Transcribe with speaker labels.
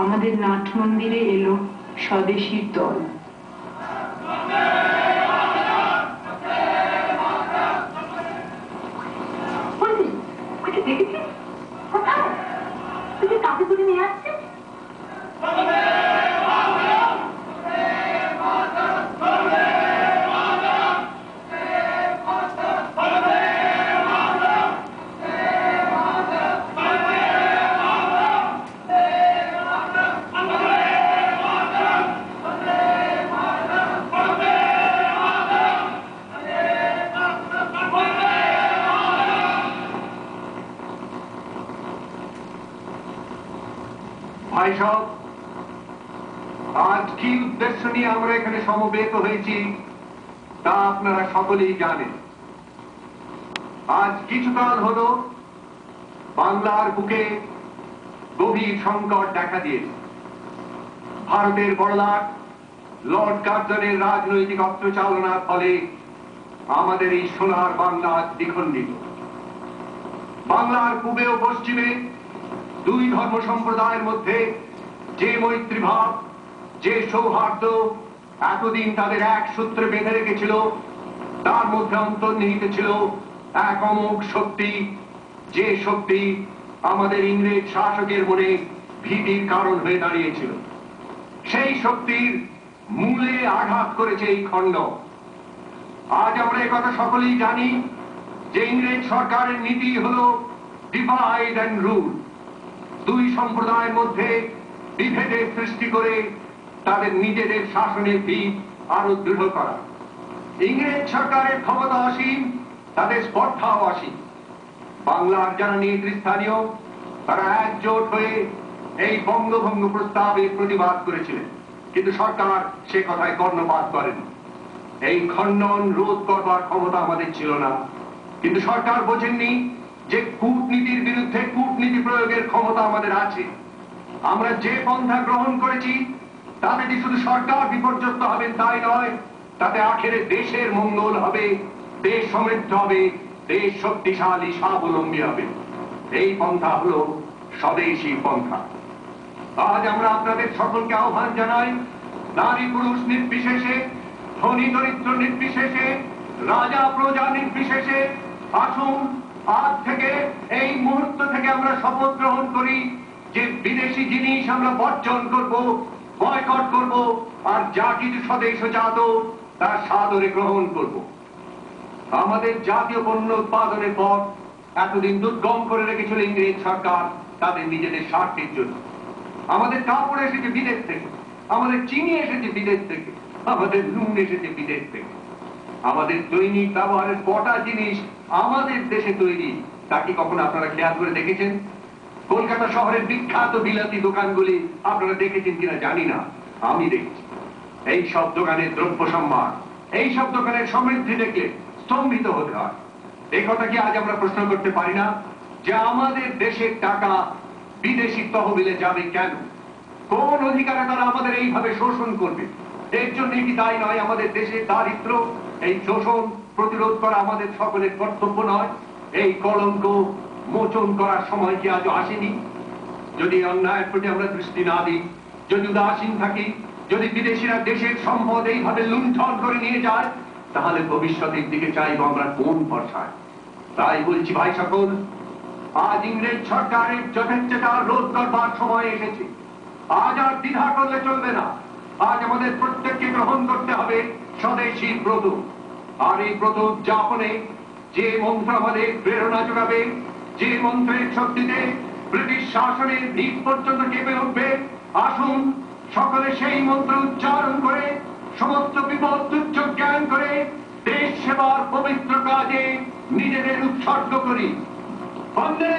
Speaker 1: আমাদের নাট মন্দিরে এলো স্বদেশীর দল।
Speaker 2: কাকে করে নিয়ে আসছে?
Speaker 3: আজ কি উদ্দেশ্য নিয়ে আমরা এখানে সমবেত হয়েছি তা আপনারা সকলেই জানেন। আজ কিছুকাল হলো বাংলার বুকে গভীর সংকট দেখা দিয়েছে। ভারতের বড়লাট লর্ড কার্জনের রাজনৈতিক অস্ত্রচালনার ফলে আমাদের এই সোনার বাংলা দ্বিখণ্ডিত। বাংলার পূবে ও পশ্চিমে দুই ধর্ম সম্প্রদায়ের মধ্যে যে মৈত্রীভাব, যে সৌহার্দ্য এতদিন তাদের এক সূত্রে বেঁধে রেখেছিল, তার মধ্যে অন্তর্নিহিত ছিল এক অমোঘ শক্তি, যে শক্তি আমাদের ইংরেজ শাসকের মনে ভীতির কারণ হয়ে দাঁড়িয়েছিল। সেই শক্তির মূলে আঘাত করেছে এই খণ্ড। আজ আমরা একথা সকলেই জানি যে ইংরেজ সরকারের নীতি হল ডিভাইড অ্যান্ড রুল, দুই সম্প্রদায়ের মধ্যে বিভেদের সৃষ্টি করে তাদের নিজেদের শাসনের ভিত আরো দৃঢ় করা। ইংরেজ সরকারের ক্ষমতা অসীম, তাদের স্পর্ধাও অসীম। বাংলার যারা নেতৃস্থানীয় তারা একজোট হয়ে এই বঙ্গভঙ্গ প্রস্তাবে প্রতিবাদ করেছিলেন, কিন্তু সরকার সে কথায় কর্ণপাত করেন। এই খণ্ডন রোধ করবার ক্ষমতা আমাদের ছিল না, কিন্তু সরকার বোঝেননি যে কূটনীতির বিরুদ্ধে কূটনীতি প্রয়োগের ক্ষমতা আমাদের আছে। আমরা যে পন্থা গ্রহণ করেছি তাতে যে শুধু সরকার বিপর্যস্ত হবেন তাই নয়, তাতে আখেরে দেশের মঙ্গল হবে, দেশ সমৃদ্ধ হবে, দেশ শক্তিশালী স্বাবলম্বী হবে। এই পন্থা হল স্বদেশী পন্থা। আজ আমরা আপনাদের সকলকে আহ্বান জানাই, নারী পুরুষ নির্বিশেষে, ধনী দরিদ্র নির্বিশেষে, রাজা প্রজা নির্বিশেষে আসুন আজ থেকে এই মুহূর্ত থেকে আমরা শপথ গ্রহণ করি যে বিদেশি জিনিস আমরা বর্জন করব, বয়কট করব, আর যা কিছু স্বদেশজাত তার সাদরে গ্রহণ করব। আমাদের জাতীয় পণ্য উৎপাদনের পথ এতদিন দুর্গম করে রেখেছিল ইংরেজ সরকার তাদের নিজেদের স্বার্থের জন্য। আমাদের কাপড় এসেছে বিদেশ থেকে, আমাদের চিনি এসেছে বিদেশ থেকে, আমাদের নুন এসেছে বিদেশ থেকে। আমাদের দৈনিক ব্যবহারের কটা জিনিস আমাদের দেশে তৈরি তা কি কখনো আপনারা খেয়াল করে দেখেছেন? কলকাতা শহরের বিখ্যাত বিলাতি দোকানগুলি আপনারা দেখেছেন কিনা জানি না, আমি দেখেছি। এই সব দোকানের দ্রব্য সম্ভার, এই সব দোকানের সমৃদ্ধি দেখলে স্তম্ভিত হতে হয়। এই কথা কি আজ আমরা প্রশ্ন করতে পারি না যে আমাদের দেশের টাকা বিদেশি তহবিলে যাবে কেন? কোন অধিকারে তারা আমাদের এইভাবে শোষণ করবে? এর জন্য কি তাই নয় আমাদের দেশের দারিদ্র? এই শোষণ প্রতিরোধ করা আমাদের সকলের কর্তব্য নয়? এই কলঙ্ক মোচন করার সময় কি আজও আসেনি? যদি অন্যায়ের প্রতি আমরা দৃষ্টি না দিই, যদি উদাসীন থাকি, যদি বিদেশিরা দেশের সম্পদ এইভাবে লুণ্ঠন করে নিয়ে যায়, তাহলে ভবিষ্যতের দিকে চাইব আমরা কোন ভরসায়? তাই বলছি ভাই সকল, আজ ইংরেজ সরকারের যথেচ্ছতা রোধ করবার সময় এসেছে। আজ আর দ্বিধা করলে চলবে না। আজ আমাদের প্রত্যেককে গ্রহণ করতে হবে স্বদেশী ব্রত। আর এই ব্রত উদযাপনে যে মন্ত্র আমাদের প্রেরণা যোগাবে, যে মন্ত্রের শক্তিতে ব্রিটিশ শাসনের ভিত পর্যন্ত কেঁপে উঠবে, আসুন সকলে সেই মন্ত্র উচ্চারণ করে সমস্ত বিপদ তুচ্ছ জ্ঞান করে দেশ সেবার পবিত্র কাজে নিজেদের উৎসর্গ করি। বন্দে